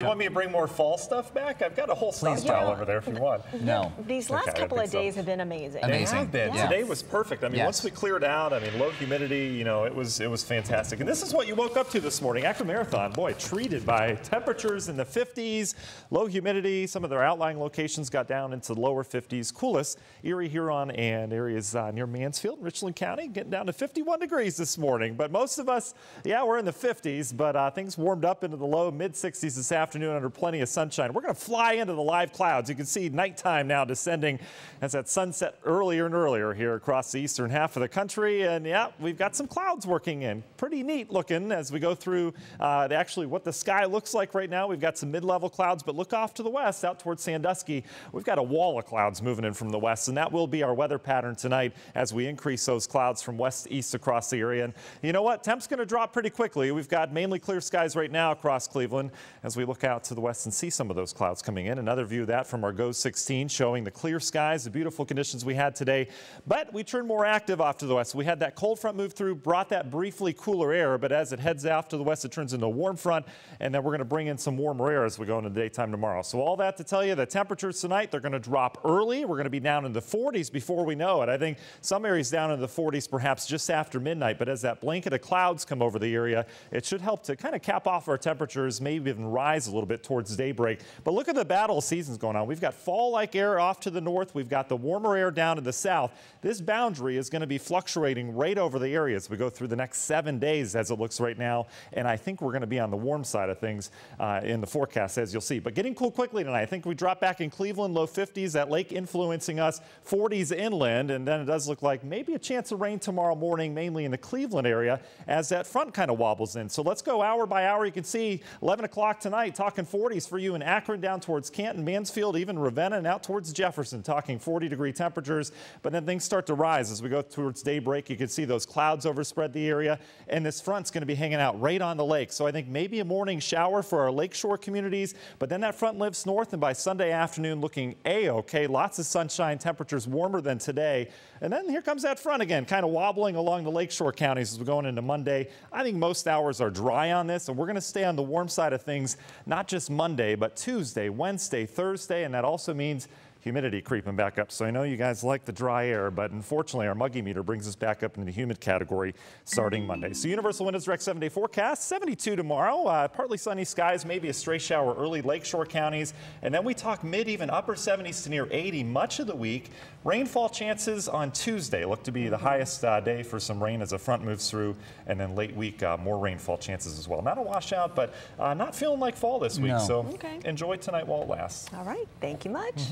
You want me to bring more fall stuff back? I've got a whole stockpile over there if you want. No. These last couple of days have been amazing. They have been. Yes. Today was perfect. I mean, once we cleared out, I mean, low humidity, you know, it was fantastic. And this is what you woke up to this morning. Akron Marathon, boy, treated by temperatures in the 50s, low humidity. Some of their outlying locations got down into the lower 50s. Coolest, Erie, Huron, and areas near Mansfield, Richland County, getting down to 51 degrees this morning. But most of us, yeah, we're in the 50s, but things warmed up into the low mid-60s this afternoon under plenty of sunshine. We're going to fly into the live clouds. You can see nighttime now descending as that sunset earlier and earlier here across the eastern half of the country. And yeah, we've got some clouds working in. Pretty neat looking as we go through actually what the sky looks like right now. We've got some mid-level clouds, but look off to the west out towards Sandusky. We've got a wall of clouds moving in from the west, and that will be our weather pattern tonight as we increase those clouds from west to east across the area. And you know what? Temp's going to drop pretty quickly. We've got mainly clear skies right now across Cleveland as we look out to the west and see some of those clouds coming in. Another view of that from our GOES 16 showing the clear skies, the beautiful conditions we had today. But we turned more active off to the west. We had that cold front move through, brought that briefly cooler air, but as it heads out to the west, it turns into a warm front, and then we're going to bring in some warmer air as we go into the daytime tomorrow. So all that to tell you, the temperatures tonight, they're going to drop early. We're going to be down in the 40s before we know it. I think some areas down in the 40s perhaps just after midnight, but as that blanket of clouds come over the area, it should help to kind of cap off our temperatures, maybe even rise a little bit towards daybreak. But look at the battle of seasons going on. We've got fall-like air off to the north. We've got the warmer air down to the south. This boundary is going to be fluctuating right over the area as we go through the next 7 days as it looks right now. And I think we're going to be on the warm side of things in the forecast, as you'll see. But getting cool quickly tonight. I think we drop back in Cleveland, low 50s, that lake influencing us, 40s inland. And then it does look like maybe a chance of rain tomorrow morning, mainly in the Cleveland area, as that front kind of wobbles in. So let's go hour by hour. You can see 11 o'clock tonight, talking 40s for you in Akron, down towards Canton, Mansfield, even Ravenna, and out towards Jefferson, talking 40-degree temperatures. But then things start to rise as we go towards daybreak. You can see those clouds overspread the area, and this front's going to be hanging out right on the lake. So I think maybe a morning shower for our lakeshore communities, but then that front lifts north, and by Sunday afternoon looking A-OK. Lots of sunshine, temperatures warmer than today. And then here comes that front again, kind of wobbling along the lakeshore counties as we're going into Monday. I think most hours are dry on this, and we're going to stay on the warm side of things, not just Monday, but Tuesday, Wednesday, Thursday, and that also means humidity creeping back up. So I know you guys like the dry air, but unfortunately our muggy meter brings us back up into the humid category starting Monday. So Universal Windows Direct 7-day forecast, 72 tomorrow, partly sunny skies, maybe a stray shower early lakeshore counties, and then we talk mid, even upper 70s to near 80 much of the week. Rainfall chances on Tuesday look to be the highest day for some rain as a front moves through, and then late week more rainfall chances as well. Not a washout, but not feeling like fall this week, so enjoy tonight while it lasts. All right, thank you much.